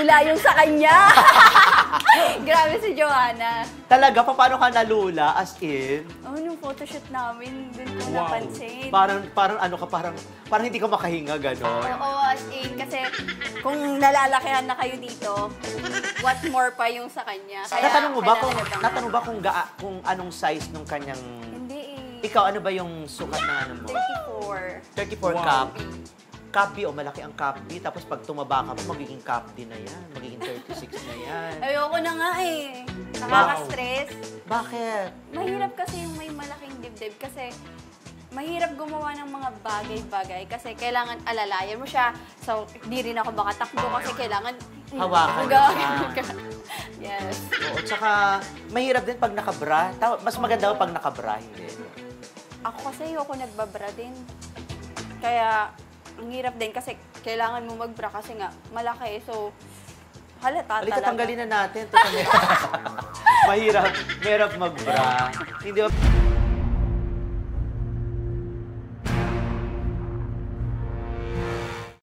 nalula yung sa kanya. Grabe si Joanna. Talaga? Paano ka nalula? As in? Oh, nung photoshoot namin, dun ko napansin. Parang ano ka, parang hindi ka makahinga, gano'n. Oo, as in, kasi kung nalalakihan na kayo dito, what more pa yung sa kanya. Kaya, natanong ba kung anong size nung kanyang... Hindi eh. Ikaw, ano ba yung sukat na ano mo? 34. 34 cup. Cup B, o malaki ang cup B. Tapos pag tumaba ka pa, magiging cup D na yan. Magiging 36 na yan. Ayoko na nga eh. Nakaka-stress. Bakit? Mahirap kasi yung may malaking dibdib kasi mahirap gumawa ng mga bagay-bagay kasi kailangan alalayan mo siya. So, di rin ako makatakbo kasi kailangan hawakan siya. Yes. Oo, tsaka mahirap din pag nakabra. Mas maganda ba pag nakabra, hindi? Ako kasi ayoko nagbabra din. Kaya, ang hirap din kasi kailangan mo magbra kasi nga malaki. So, halata Halika, talaga. tanggalin na natin. Mahirap magbra. Hindi ba?